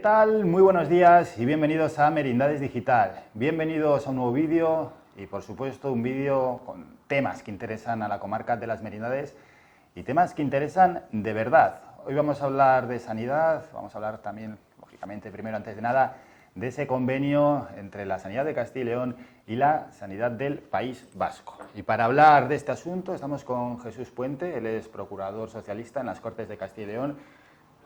tal? Muy buenos días y bienvenidos a Merindades Digital. Bienvenidos a un nuevo vídeo y por supuesto un vídeo con temas que interesan a la comarca de las Merindades y temas que interesan de verdad. Hoy vamos a hablar de sanidad, vamos a hablar también, lógicamente, primero antes de nada, de ese convenio entre la sanidad de Castilla y León y la sanidad del País Vasco. Y para hablar de este asunto estamos con Jesús Puente, él es procurador socialista en las Cortes de Castilla y León.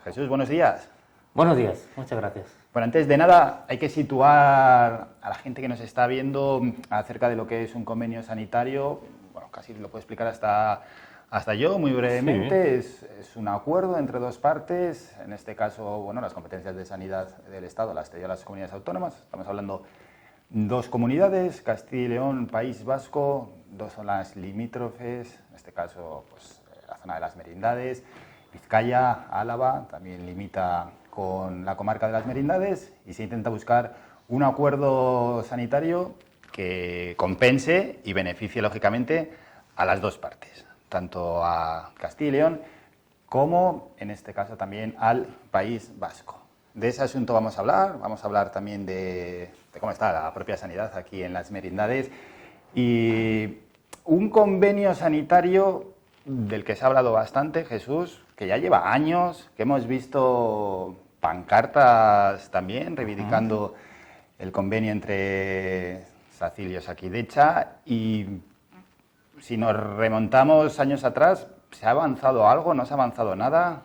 Jesús, buenos días. Buenos días, muchas gracias. Bueno, antes de nada hay que situar a la gente que nos está viendo acerca de lo que es un convenio sanitario. Bueno, casi lo puedo explicar hasta yo, muy brevemente. Sí. Es un acuerdo entre dos partes, en este caso, bueno, las competencias de sanidad del Estado las tienen las comunidades autónomas. Estamos hablando dos comunidades, Castilla y León, País Vasco, dos zonas limítrofes, en este caso, pues la zona de las Merindades, Vizcaya, Álava, también limita con la comarca de las Merindades y se intenta buscar un acuerdo sanitario que compense y beneficie, lógicamente, a las dos partes, tanto a Castilla y León como, en este caso, también al País Vasco. De ese asunto vamos a hablar también de cómo está la propia sanidad aquí en las Merindades y un convenio sanitario del que se ha hablado bastante, Jesús, que ya lleva años, que hemos visto pancartas también reivindicando el convenio entre SACIL y Osakidetza, y si nos remontamos años atrás, ¿se ha avanzado algo? ¿No se ha avanzado nada?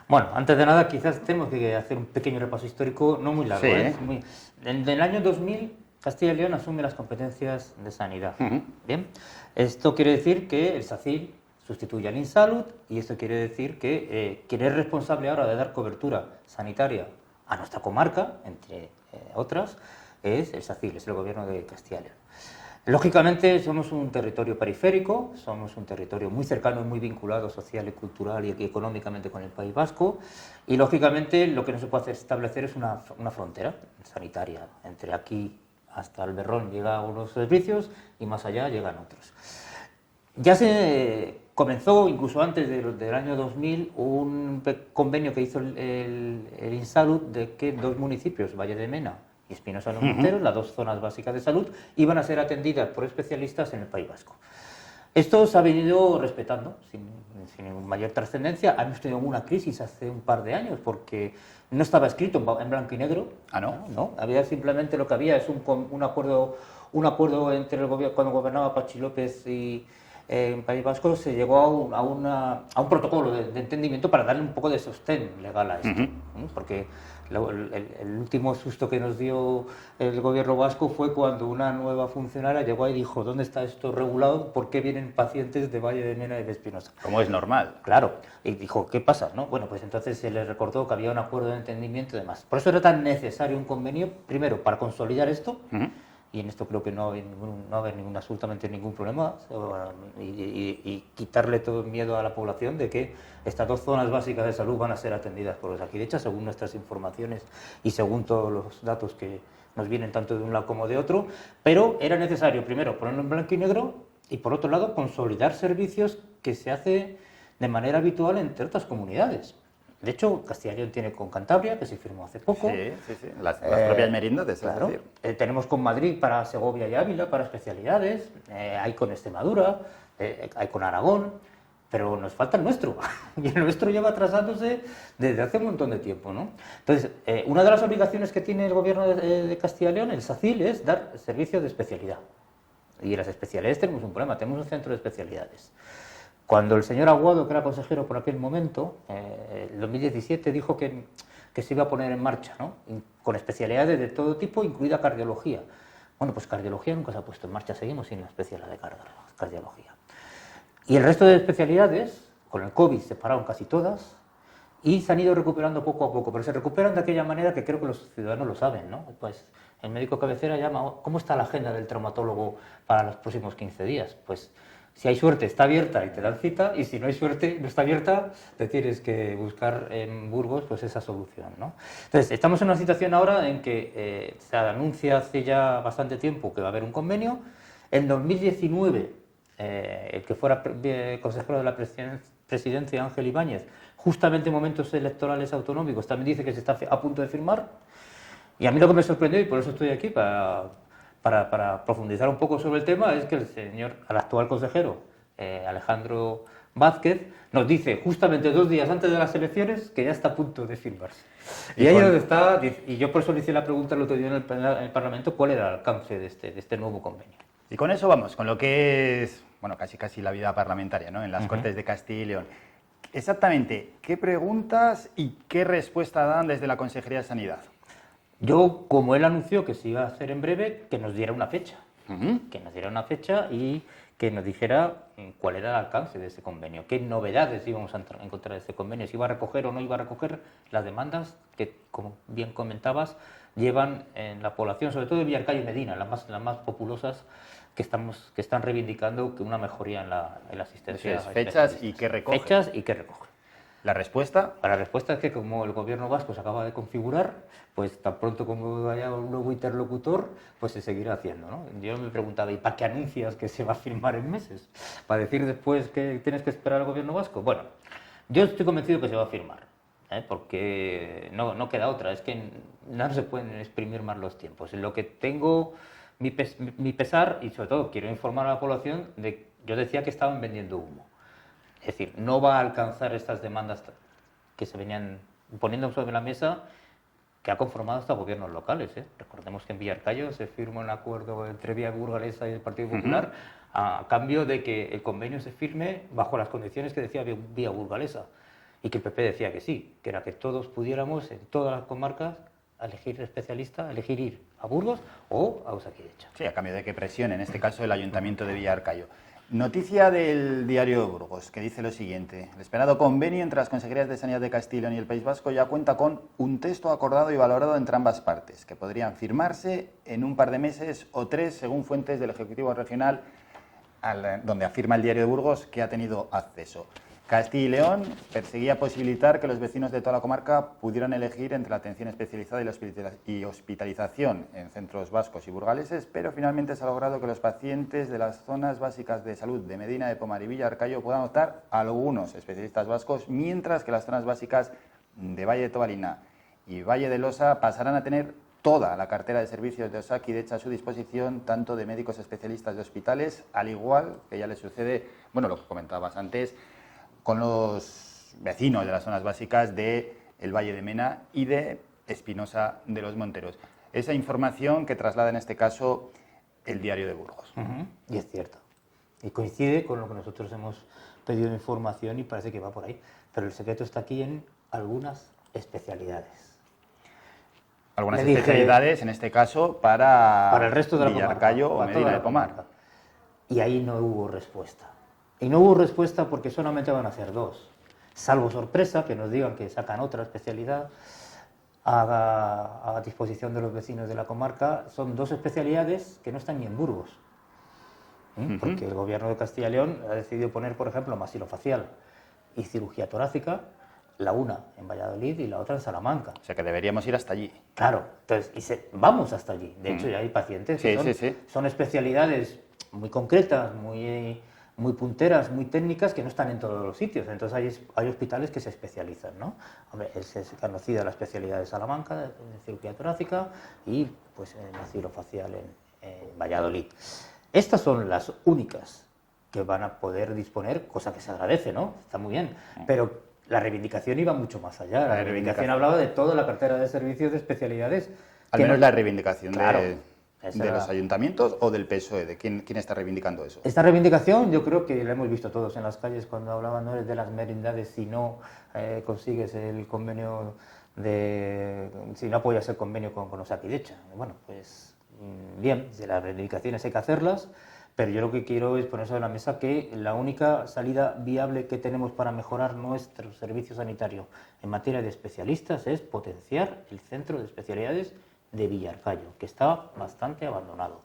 Bueno, antes de nada quizás tenemos que hacer un pequeño repaso histórico, no muy largo. Sí. En el año 2000 Castilla y León asume las competencias de sanidad. Bien, esto quiere decir que el SACIL sustituye al INSALUD y esto quiere decir que quien es responsable ahora de dar cobertura sanitaria a nuestra comarca, entre otras, es el SACIL, es el gobierno de Castilla y León. Lógicamente somos un territorio periférico, somos un territorio muy cercano y muy vinculado social y cultural y económicamente con el País Vasco y lógicamente lo que no se puede establecer es una frontera sanitaria. Entre aquí hasta el Berrón llegan unos servicios y más allá llegan otros. Ya se comenzó, incluso antes del año 2000, un convenio que hizo el INSALUD de que dos municipios, Valle de Mena y Espinosa de los Monteros, las dos zonas básicas de salud, iban a ser atendidas por especialistas en el País Vasco. Esto se ha venido respetando sin mayor trascendencia. Hemos tenido una crisis hace un par de años porque no estaba escrito en blanco y negro. ¿Ah, no? No, había simplemente lo que había es un acuerdo entre el gobierno, cuando gobernaba Pachi López y en País Vasco se llegó a un protocolo de entendimiento para darle un poco de sostén legal a esto, porque el último susto que nos dio el gobierno vasco fue cuando una nueva funcionaria llegó y dijo: ¿dónde está esto regulado? ¿Por qué vienen pacientes de Valle de Mena y de Espinosa? Como es normal. Claro, y dijo: ¿qué pasa? ¿No? Bueno, pues entonces se les recordó que había un acuerdo de entendimiento y demás. Por eso era tan necesario un convenio, primero, para consolidar esto, y en esto creo que no va a haber absolutamente ningún problema, y quitarle todo el miedo a la población de que estas dos zonas básicas de salud van a ser atendidas por los Osakidetza, según nuestras informaciones y según todos los datos que nos vienen tanto de un lado como de otro, pero era necesario primero ponerlo en blanco y negro y por otro lado consolidar servicios que se hace de manera habitual entre otras comunidades. De hecho, Castilla y León tiene con Cantabria, que se firmó hace poco. Sí. Las propias Merindades, claro. Es decir. Tenemos con Madrid para Segovia y Ávila, para especialidades. Hay con Extremadura, hay con Aragón, pero nos falta el nuestro. Y el nuestro lleva atrasándose desde hace un montón de tiempo, ¿no? Entonces, una de las obligaciones que tiene el gobierno de Castilla y León, el SACIL, es dar servicio de especialidad. Y en las especialidades tenemos un problema, tenemos un centro de especialidades. Cuando el señor Aguado, que era consejero por aquel momento, en 2017, dijo que se iba a poner en marcha, ¿no? Con especialidades de todo tipo, incluida cardiología. Bueno, pues cardiología nunca se ha puesto en marcha, seguimos sin la especialidad de cardiología. Y el resto de especialidades, con el COVID se pararon casi todas y se han ido recuperando poco a poco, pero se recuperan de aquella manera que creo que los ciudadanos lo saben, ¿no? Pues el médico cabecera llama: ¿cómo está la agenda del traumatólogo para los próximos 15 días? Pues si hay suerte está abierta y te dan cita, y si no hay suerte, no está abierta, te tienes que buscar en Burgos pues esa solución, ¿no? Entonces, estamos en una situación ahora en que se anuncia hace ya bastante tiempo que va a haber un convenio. En 2019, el que fuera consejero de la presidencia presidencia Ángel Ibáñez, justamente en momentos electorales autonómicos, también dice que se está a punto de firmar. Y a mí lo que me sorprendió, y por eso estoy aquí, para profundizar un poco sobre el tema, es que el actual consejero, Alejandro Vázquez, nos dice justamente 2 días antes de las elecciones que ya está a punto de firmarse. Y ahí es donde está, y yo por eso le hice la pregunta el otro día en el Parlamento, ¿cuál era el alcance de este nuevo convenio? Y con eso vamos, con lo que es, bueno, casi la vida parlamentaria, ¿no? En las Cortes de Castilla y León. Exactamente, ¿qué preguntas y qué respuesta dan desde la Consejería de Sanidad? Yo, como él anunció que se iba a hacer en breve, que nos diera una fecha. Que nos diera una fecha y que nos dijera cuál era el alcance de ese convenio, qué novedades íbamos a encontrar en ese convenio, si iba a recoger o no iba a recoger las demandas que, como bien comentabas, llevan en la población, sobre todo de Villarcayo y Medina, las más populosas, que están reivindicando que una mejoría en la asistencia. Entonces, fechas y qué recoge. Fechas y qué recoge. ¿La respuesta? La respuesta es que como el gobierno vasco se acaba de configurar, pues tan pronto como haya un nuevo interlocutor, pues se seguirá haciendo, ¿no? Yo me preguntaba, ¿y para qué anuncias que se va a firmar en meses? ¿Para decir después que tienes que esperar al gobierno vasco? Bueno, yo estoy convencido que se va a firmar, porque no queda otra, es que no se pueden exprimir más los tiempos. En lo que tengo mi pesar, y sobre todo quiero informar a la población, yo decía que estaban vendiendo humo. Es decir, no va a alcanzar estas demandas que se venían poniendo sobre la mesa, que ha conformado hasta gobiernos locales. Recordemos que en Villarcayo se firmó un acuerdo entre Vía Burgalesa y el Partido Popular a cambio de que el convenio se firme bajo las condiciones que decía Vía Burgalesa y que el PP decía que sí, que era que todos pudiéramos en todas las comarcas elegir especialista, elegir ir a Burgos o a Osakidecha. Sí, a cambio de que presione, en este caso el Ayuntamiento de Villarcayo. Noticia del diario de Burgos, que dice lo siguiente. El esperado convenio entre las Consejerías de Sanidad de Castilla y León y el País Vasco ya cuenta con un texto acordado y valorado entre ambas partes, que podrían firmarse en un par de meses o 3, según fuentes del Ejecutivo Regional, donde afirma el diario de Burgos que ha tenido acceso. Castilla y León perseguía posibilitar que los vecinos de toda la comarca pudieran elegir entre la atención especializada y hospitalización en centros vascos y burgaleses, pero finalmente se ha logrado que los pacientes de las zonas básicas de salud de Medina de Pomar y Villarcayo puedan optar a algunos especialistas vascos, mientras que las zonas básicas de Valle de Tobalina y Valle de Losa pasarán a tener toda la cartera de servicios de Osakidecha a su disposición, tanto de médicos especialistas de hospitales, al igual que ya les sucede, bueno, lo que comentabas antes, con los vecinos de las zonas básicas del Valle de Mena y de Espinosa de los Monteros. Esa información que traslada en este caso el diario de Burgos. Y es cierto. Y coincide con lo que nosotros hemos pedido información y parece que va por ahí. Pero el secreto está aquí en algunas especialidades. Algunas especialidades, en este caso, para el resto de la Villarcayo o Medina de Pomar. Y ahí no hubo respuesta. Y no hubo respuesta porque solamente van a hacer 2. Salvo sorpresa, que nos digan que sacan otra especialidad a disposición de los vecinos de la comarca. Son 2 especialidades que no están ni en Burgos. Porque el gobierno de Castilla y León ha decidido poner, por ejemplo, maxilofacial y cirugía torácica, la una en Valladolid y la otra en Salamanca. O sea que deberíamos ir hasta allí. Claro, entonces vamos hasta allí. De hecho, ya hay pacientes que son especialidades muy concretas, muy punteras, muy técnicas, que no están en todos los sitios. Entonces hay hospitales que se especializan, ¿no? Hombre, es conocida la especialidad de Salamanca, de cirugía torácica, y pues en maxilofacial en Valladolid. Estas son las únicas que van a poder disponer, cosa que se agradece, ¿no? Está muy bien, pero la reivindicación iba mucho más allá. La reivindicación hablaba de toda la cartera de servicios de especialidades. Al menos la reivindicación de los ayuntamientos o del PSOE, ¿de quién está reivindicando eso? Esta reivindicación yo creo que la hemos visto todos en las calles cuando hablaban, ¿no?, de las merindades si no consigues el convenio si no apoyas el convenio con Osakidecha. Bueno, pues bien, de las reivindicaciones hay que hacerlas, pero yo lo que quiero es poner sobre la mesa que la única salida viable que tenemos para mejorar nuestro servicio sanitario en materia de especialistas es potenciar el centro de especialidades de Villarcayo, que está bastante abandonado.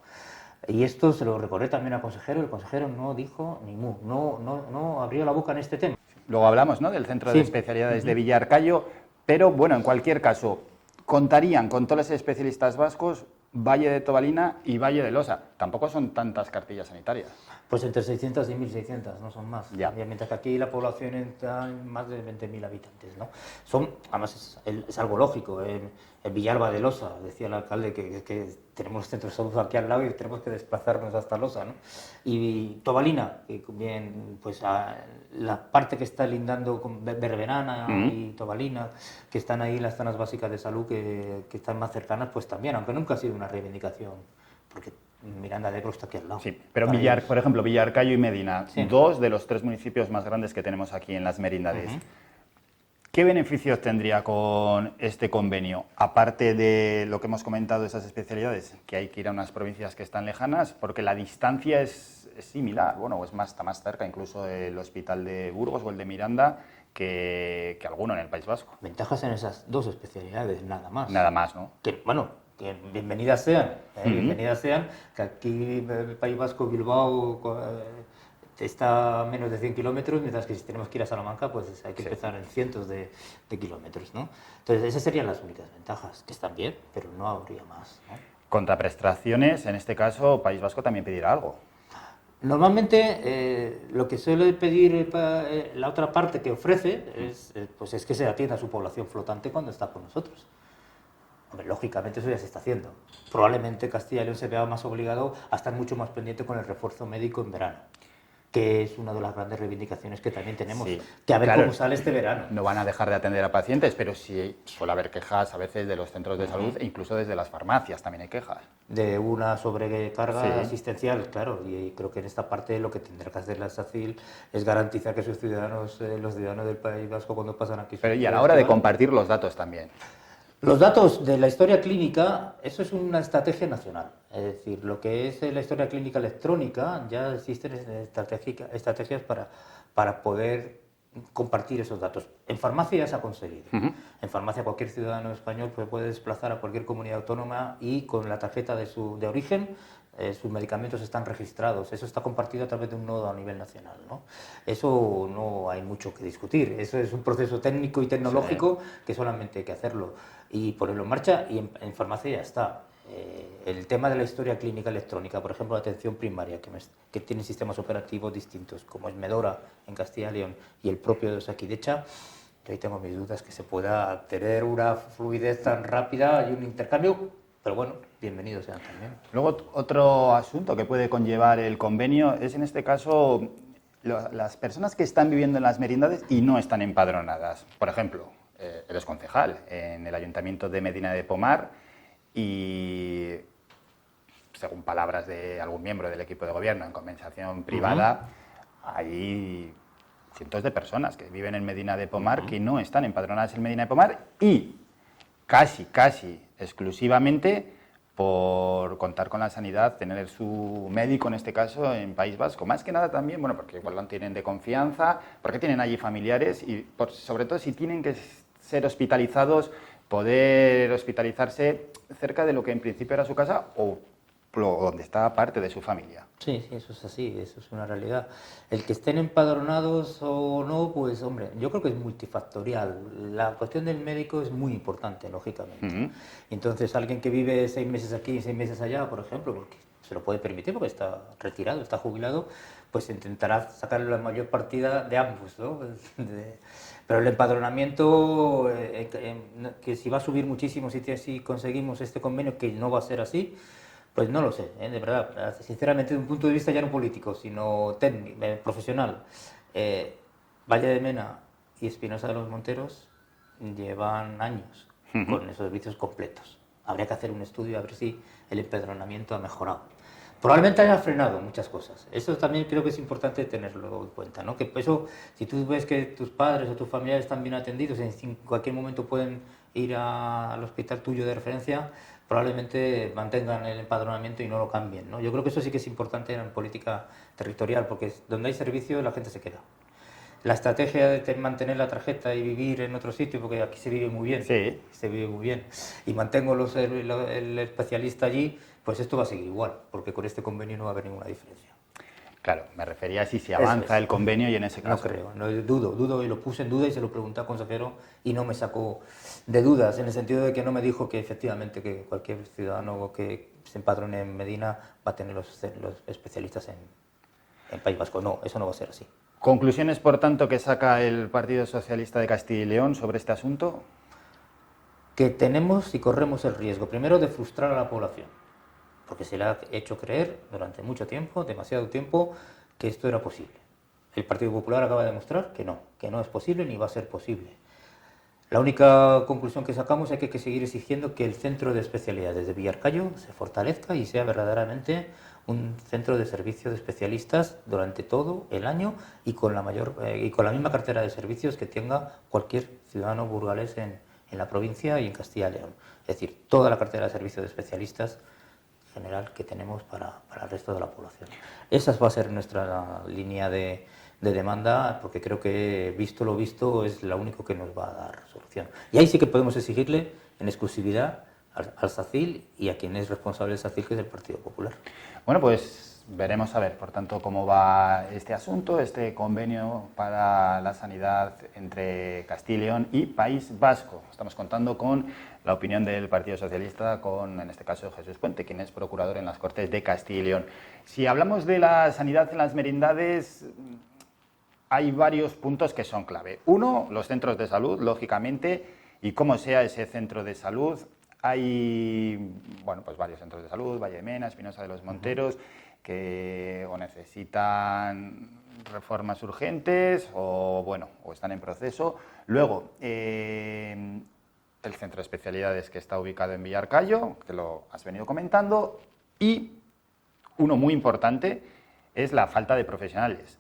Y esto se lo recordé también al consejero. El consejero no dijo ni mu, no abrió la boca en este tema. Luego hablamos, ¿no?, del centro de especialidades de Villarcayo, pero bueno, en cualquier caso, contarían con todos los especialistas vascos Valle de Tobalina y Valle de Losa, tampoco son tantas cartillas sanitarias. Pues entre 600 y 1.600, no son más. Ya. Mientras que aquí la población está en más de 20.000 habitantes, ¿no? Además, es algo lógico. En Villalba de Losa, decía el alcalde, que tenemos centros de salud aquí al lado y tenemos que desplazarnos hasta Losa, ¿no? Y Tobalina, que bien, pues la parte que está lindando con Berberana y Tobalina, que están ahí las zonas básicas de salud que están más cercanas, pues también, aunque nunca ha sido una reivindicación, porque Miranda de Ebro está aquí al lado. Sí, pero Para por ejemplo, Villarcayo y Medina, Sí. 2 de los 3 municipios más grandes que tenemos aquí en las Merindades. ¿Qué beneficios tendría con este convenio? Aparte de lo que hemos comentado de esas especialidades, que hay que ir a unas provincias que están lejanas, porque la distancia es similar, bueno, está más cerca incluso el hospital de Burgos o el de Miranda que alguno en el País Vasco. Ventajas en esas dos especialidades, nada más. Nada más, ¿no? Que, bueno, que bienvenidas sean, bienvenidas sean, que aquí en el País Vasco, Bilbao, está a menos de 100 kilómetros, mientras que si tenemos que ir a Salamanca, pues hay que empezar en cientos de kilómetros, ¿no? Entonces, esas serían las únicas ventajas, que están bien, pero no habría más, ¿no? Contraprestaciones, en este caso, País Vasco también pedirá algo. Normalmente, lo que suele pedir la otra parte que ofrece pues es que se atienda a su población flotante cuando está con nosotros. Hombre, lógicamente eso ya se está haciendo. Probablemente Castilla y León se vea más obligado a estar mucho más pendiente con el refuerzo médico en verano, que es una de las grandes reivindicaciones que también tenemos, Sí, que a ver claro, cómo sale este verano. No van a dejar de atender a pacientes, pero sí suele haber quejas a veces de los centros de salud e incluso desde las farmacias también hay quejas. De una sobrecarga Sí. asistencial, claro, y creo que en esta parte lo que tendrá que hacer la SACIL es garantizar que sus ciudadanos, los ciudadanos del País Vasco, cuando pasan aquí... Pero y a la hora de compartir los datos también. Los datos de la historia clínica, eso es una estrategia nacional. Es decir, lo que es la historia clínica electrónica, ya existen estrategias para poder compartir esos datos. En farmacia ya se ha conseguido. En farmacia cualquier ciudadano español puede desplazar a cualquier comunidad autónoma y con la tarjeta de origen sus medicamentos están registrados. Eso está compartido a través de un nodo a nivel nacional, ¿no? Eso no hay mucho que discutir. Eso es un proceso técnico y tecnológico que solamente hay que hacerlo y ponerlo en marcha, y en farmacia ya está. El tema de la historia clínica electrónica, por ejemplo, la atención primaria, que tiene sistemas operativos distintos, como es Medora en Castilla y León y el propio de Osakidecha, yo ahí tengo mis dudas que se pueda tener una fluidez tan rápida y un intercambio, pero bueno, bienvenidos sean también. Luego, otro asunto que puede conllevar el convenio es, en este caso, las personas que están viviendo en las merindades y no están empadronadas. Por ejemplo, eres concejal en el Ayuntamiento de Medina de Pomar y, según palabras de algún miembro del equipo de gobierno, en conversación privada, hay cientos de personas que viven en Medina de Pomar que no están empadronadas en Medina de Pomar y casi exclusivamente por contar con la sanidad, tener su médico, en este caso, en País Vasco. Más que nada también, bueno, porque igual lo tienen de confianza, porque tienen allí familiares y, sobre todo, si tienen que ser hospitalizados, poder hospitalizarse cerca de lo que en principio era su casa o donde está parte de su familia. Sí, eso es así, eso es una realidad. El que estén empadronados o no, pues hombre, yo creo que es multifactorial. La cuestión del médico es muy importante, lógicamente. Entonces, alguien que vive 6 meses aquí y 6 meses allá, por ejemplo, porque se lo puede permitir porque está retirado, está jubilado, pues intentará sacar la mayor partida de ambos, ¿no? Pero el empadronamiento, que si va a subir muchísimo si conseguimos este convenio, que no va a ser así, pues no lo sé, de verdad, sinceramente, de un punto de vista ya no político, sino técnico, profesional. Valle de Mena y Espinosa de los Monteros llevan años con esos servicios completos. Habría que hacer un estudio a ver si el empadronamiento ha mejorado. Probablemente haya frenado muchas cosas. Eso también creo que es importante tenerlo en cuenta, ¿no? Que eso, si tú ves que tus padres o tus familiares están bien atendidos, en cualquier momento pueden ir al hospital tuyo de referencia, probablemente mantengan el empadronamiento y no lo cambien, ¿no? Yo creo que eso sí que es importante en política territorial, porque donde hay servicio la gente se queda. La estrategia de mantener la tarjeta y vivir en otro sitio, porque aquí se vive muy bien, Sí. se vive muy bien, y mantengo el especialista allí, pues esto va a seguir igual, porque con este convenio no va a haber ninguna diferencia. Claro, me refería a si se avanza el convenio y en ese caso... No creo, no, dudo y lo puse en duda y se lo pregunté al consejero y no me sacó de dudas, en el sentido de que no me dijo que efectivamente que cualquier ciudadano que se empadrone en Medina va a tener los especialistas en País Vasco. No, eso no va a ser así. Conclusiones, por tanto, que saca el Partido Socialista de Castilla y León sobre este asunto. Que tenemos y corremos el riesgo, primero, de frustrar a la población, porque se le ha hecho creer durante mucho tiempo, demasiado tiempo, que esto era posible. El Partido Popular acaba de demostrar que no es posible ni va a ser posible. La única conclusión que sacamos es que hay que seguir exigiendo que el centro de especialidades de Villarcayo se fortalezca y sea verdaderamente un centro de servicio de especialistas durante todo el año y con la misma cartera de servicios que tenga cualquier ciudadano burgalés en la provincia y en Castilla y León. Es decir, toda la cartera de servicios de especialistas general que tenemos para el resto de la población. Esa va a ser nuestra línea de demanda, porque creo que, visto lo visto, es la única que nos va a dar solución. Y ahí sí que podemos exigirle en exclusividad al SACIL y a quien es responsable del SACIL, que es el Partido Popular. Bueno, pues veremos a ver, por tanto, cómo va este asunto, este convenio para la sanidad entre Castilla y León y País Vasco. Estamos contando con la opinión del Partido Socialista, con, en este caso, Jesús Puente, quien es procurador en las Cortes de Castilla y León. Si hablamos de la sanidad en las merindades, hay varios puntos que son clave. Uno, los centros de salud, lógicamente, y cómo sea ese centro de salud. Hay, bueno, pues varios centros de salud, Valle de Mena, Espinosa de los Monteros, que o necesitan reformas urgentes o, bueno, o están en proceso. Luego, el centro de especialidades que está ubicado en Villarcayo, que lo has venido comentando, y uno muy importante es la falta de profesionales.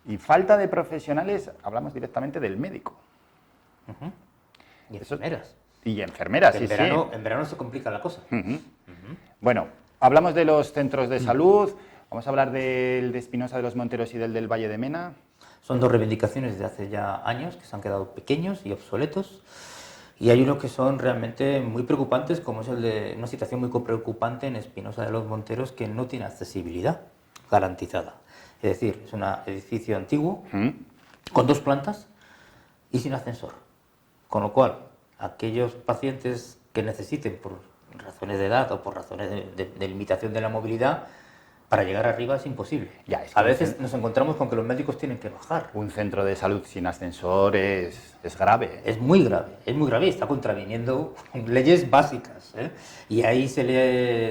Y falta de profesionales, hablamos directamente del médico. Y enfermeras. Y enfermeras, sí, En verano se complica la cosa. Bueno, hablamos de los centros de salud, vamos a hablar del de Espinosa de los Monteros y del Valle de Mena. Son dos reivindicaciones de hace ya años que se han quedado pequeños y obsoletos. Y hay unos que son realmente muy preocupantes, como es el de una situación muy preocupante en Espinosa de los Monteros, que no tiene accesibilidad garantizada. Es decir, es un edificio antiguo, con 2 plantas y sin ascensor. Con lo cual, aquellos pacientes que necesiten, por razones de edad o por razones de limitación de la movilidad, para llegar arriba es imposible. Ya, es que a veces nos encontramos con que los médicos tienen que bajar. Un centro de salud sin ascensor es grave. Es muy grave y está contraviniendo leyes básicas, ¿eh? Y ahí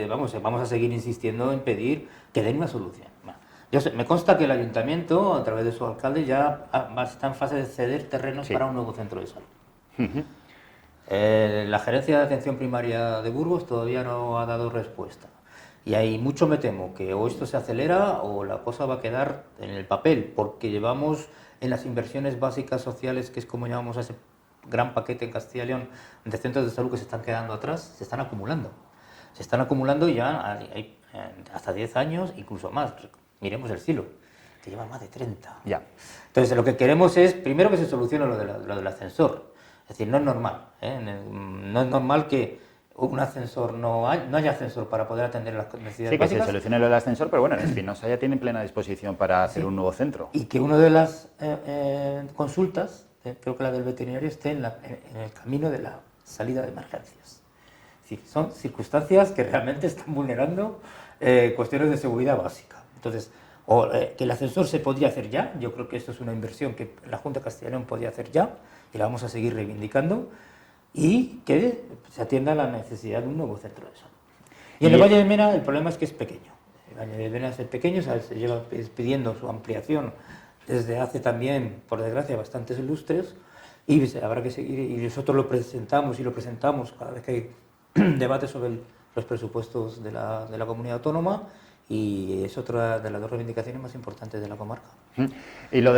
vamos a seguir insistiendo en pedir que den una solución. Me consta que el ayuntamiento, a través de su alcalde, ya está en fase de ceder terrenos para un nuevo centro de salud. La gerencia de atención primaria de Burgos todavía no ha dado respuesta. Y ahí mucho me temo que o esto se acelera o la cosa va a quedar en el papel, porque llevamos en las inversiones básicas sociales, que es como llamamos a ese gran paquete en Castilla y León, de centros de salud que se están quedando atrás, se están acumulando. Se están acumulando ya hay hasta 10 años, incluso más. Miremos el Silo, que lleva más de 30. Ya. Entonces, lo que queremos es, primero, que se solucione lo del ascensor. Es decir, no es normal. No es normal que un ascensor no haya ascensor para poder atender las necesidades básicas. Sí, que se solucione lo del ascensor, pero bueno, en Espinosa ya tienen plena disposición para hacer un nuevo centro. Y que una de las consultas, creo que la del veterinario, esté en el camino de la salida de emergencias. Es decir, son circunstancias que realmente están vulnerando cuestiones de seguridad básica. Entonces, que el ascensor se podría hacer ya, yo creo que esto es una inversión que la Junta de Castilla y León podría hacer ya, y la vamos a seguir reivindicando, y que se atienda a la necesidad de un nuevo centro de salud. Y en el Valle de Mena el problema es que es pequeño. El Valle de Mena es pequeño, se lleva pidiendo su ampliación desde hace también, por desgracia, bastantes lustres, y habrá que seguir, y nosotros lo presentamos cada vez que hay debate sobre los presupuestos de la comunidad autónoma, y es otra de las 2 reivindicaciones más importantes de la comarca. Y lo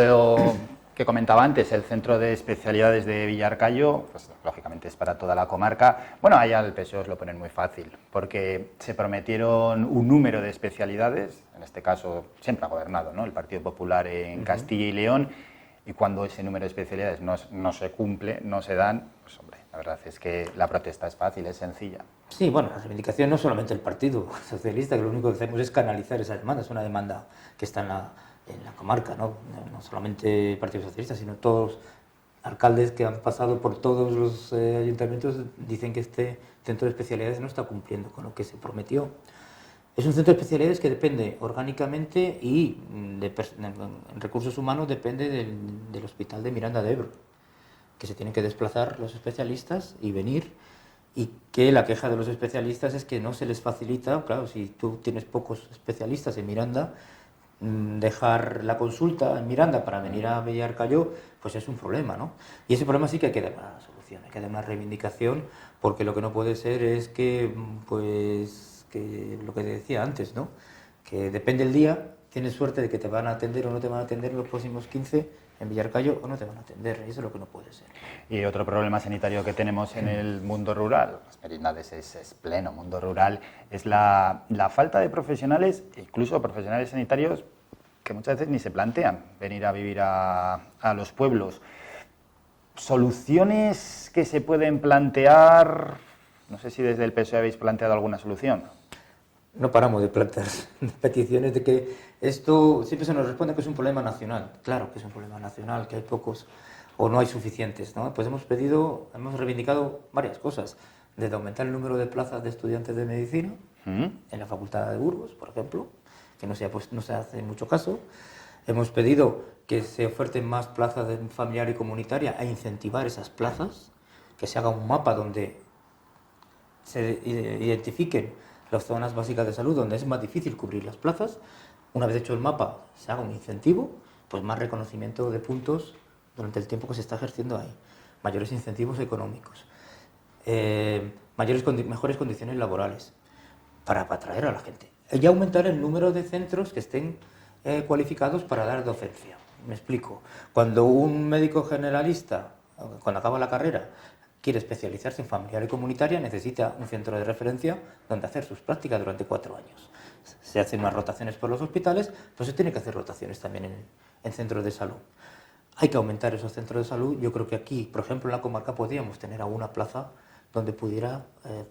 que comentaba antes, el centro de especialidades de Villarcayo, pues lógicamente es para toda la comarca. Bueno, ahí al PSOE os lo ponen muy fácil, porque se prometieron un número de especialidades, en este caso siempre ha gobernado, ¿no?, el Partido Popular en Castilla y León, y cuando ese número de especialidades no se cumple, no se dan, pues hombre, la verdad es que la protesta es fácil, es sencilla. Sí, bueno, la reivindicación no es solamente el Partido Socialista, que lo único que hacemos es canalizar esa demanda, es una demanda que está en la comarca, ¿no? No solamente el Partido Socialista, sino todos alcaldes que han pasado por todos los ayuntamientos dicen que este centro de especialidades no está cumpliendo con lo que se prometió. Es un centro de especialidades que depende orgánicamente y en recursos humanos depende del Hospital de Miranda de Ebro, que se tienen que desplazar los especialistas y venir, y que la queja de los especialistas es que no se les facilita, claro, si tú tienes pocos especialistas en Miranda, dejar la consulta en Miranda para venir a Villarcayo, pues es un problema, ¿no? Y ese problema sí que hay que dar una solución, hay que dar una reivindicación, porque lo que no puede ser es que, pues, que lo que te decía antes, ¿no? Que depende el día, tienes suerte de que te van a atender o no te van a atender en los próximos 15 en Villarcayo o no te van a atender, y eso es lo que no puede ser. Y otro problema sanitario que tenemos en el mundo rural, las merindades es pleno mundo rural, es la falta de profesionales, incluso profesionales sanitarios, que muchas veces ni se plantean venir a vivir a los pueblos. ¿Soluciones que se pueden plantear? No sé si desde el PSOE habéis planteado alguna solución. No paramos de plantear peticiones de que esto siempre se nos responde que es un problema nacional. Claro que es un problema nacional, que hay pocos o no hay suficientes, ¿no? Pues hemos reivindicado varias cosas, desde aumentar el número de plazas de estudiantes de medicina en la Facultad de Burgos, por ejemplo, que no se hace mucho caso. Hemos pedido que se oferten más plazas de familiar y comunitaria e incentivar esas plazas, que se haga un mapa donde se identifiquen las zonas básicas de salud donde es más difícil cubrir las plazas. Una vez hecho el mapa, se haga un incentivo, pues más reconocimiento de puntos durante el tiempo que se está ejerciendo ahí, mayores incentivos económicos, mejores condiciones laborales para atraer a la gente. Y aumentar el número de centros que estén cualificados para dar docencia. Me explico. Cuando un médico generalista, cuando acaba la carrera, quiere especializarse en familiar y comunitaria, necesita un centro de referencia donde hacer sus prácticas durante 4 años. Se hacen unas rotaciones por los hospitales, pues se tiene que hacer rotaciones también en centros de salud. Hay que aumentar esos centros de salud. Yo creo que aquí, por ejemplo, en la comarca podríamos tener alguna plaza donde pudiera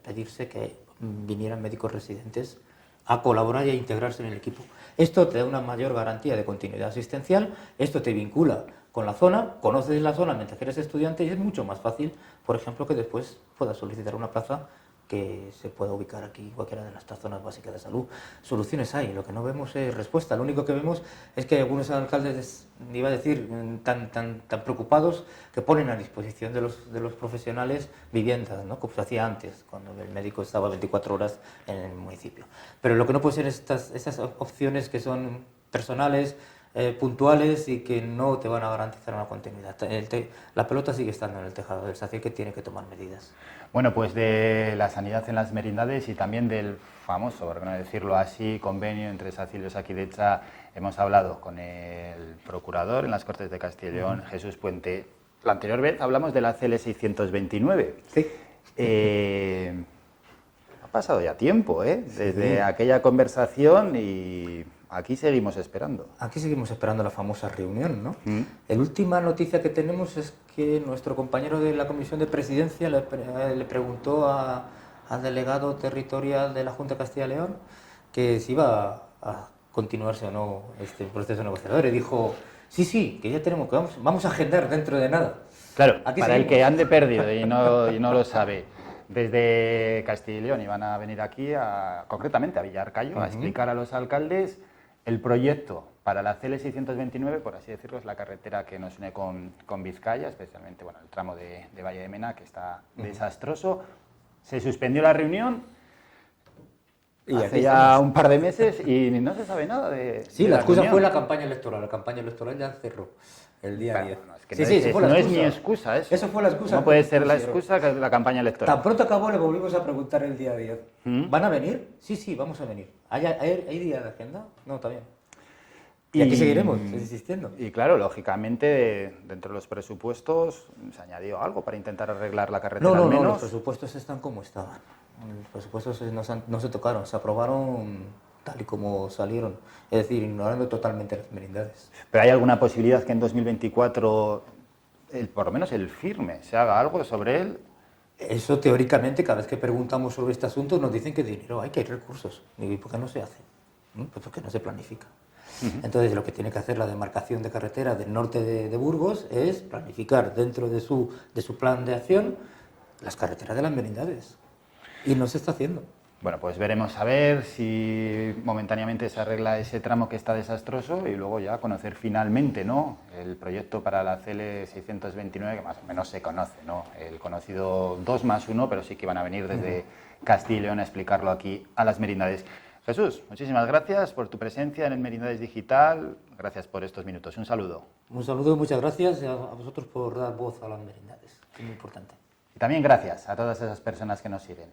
pedirse que vinieran médicos residentes a colaborar y a integrarse en el equipo. Esto te da una mayor garantía de continuidad asistencial, esto te vincula con la zona, conoces la zona mientras que eres estudiante y es mucho más fácil, por ejemplo, que después puedas solicitar una plaza que se pueda ubicar aquí, cualquiera de estas zonas básicas de salud. Soluciones hay, lo que no vemos es respuesta. Lo único que vemos es que algunos alcaldes, iba a decir, tan preocupados, que ponen a disposición de los profesionales viviendas, ¿no? Como se hacía antes, cuando el médico estaba 24 horas en el municipio. Pero lo que no puede ser estas opciones que son personales, puntuales y que no te van a garantizar una continuidad. La pelota sigue estando en el tejado del SACIR, que tiene que tomar medidas. Bueno, pues de la sanidad en las merindades y también del famoso, por no decirlo así, convenio entre SACIR y Osakidetza, hemos hablado con el procurador en las Cortes de Castilla y León, Jesús Puente. La anterior vez hablamos de la CL 629. Sí. Ha pasado ya tiempo, desde aquella conversación y aquí seguimos esperando. Aquí seguimos esperando la famosa reunión, ¿no? La última noticia que tenemos es que nuestro compañero de la Comisión de Presidencia le preguntó al delegado territorial de la Junta de Castilla y León que si iba a continuarse o no este proceso negociador, y dijo, sí, que ya tenemos, que vamos a agendar dentro de nada. Claro, aquí para seguimos. El que ande perdido y no lo sabe, desde Castilla y León iban a venir aquí, concretamente a Villarcayo, a explicar a los alcaldes el proyecto para la CL 629, por así decirlo, es la carretera que nos une con Vizcaya, especialmente el tramo de Valle de Mena, que está desastroso. Se suspendió la reunión hace ya un par de meses y no se sabe nada de la excusa fue la campaña electoral. La campaña electoral ya cerró el día 10. No es mi excusa eso. Eso fue la excusa. No puede ser la excusa que la campaña electoral. Tan pronto acabó, le volvimos a preguntar el día 10. ¿Van a venir? Sí, vamos a venir. ¿Hay día de agenda? No, está bien. Y aquí seguiremos insistiendo. Y claro, lógicamente, dentro de los presupuestos se añadió algo para intentar arreglar la carretera al menos. No, los presupuestos están como estaban. Los presupuestos no se tocaron, se aprobaron tal y como salieron, es decir, ignorando totalmente las merindades. ¿Pero hay alguna posibilidad que en 2024, por lo menos el firme, se haga algo sobre él? Eso teóricamente, cada vez que preguntamos sobre este asunto nos dicen que dinero hay, que hay recursos. ¿Y por qué no se hace? Pues porque no se planifica. Entonces, lo que tiene que hacer la demarcación de carretera del norte de Burgos es planificar dentro de su plan de acción las carreteras de las merindades. Y no se está haciendo. Bueno, pues veremos a ver si momentáneamente se arregla ese tramo que está desastroso y luego ya conocer finalmente, ¿no?, el proyecto para la CL 629, que más o menos se conoce, ¿no?, el conocido 2+1, pero sí que van a venir desde Castilla y León a explicarlo aquí a las merindades. Jesús, muchísimas gracias por tu presencia en el Merindades Digital, gracias por estos minutos. Un saludo. Un saludo y muchas gracias a vosotros por dar voz a las merindades, que es muy importante. Y también gracias a todas esas personas que nos siguen.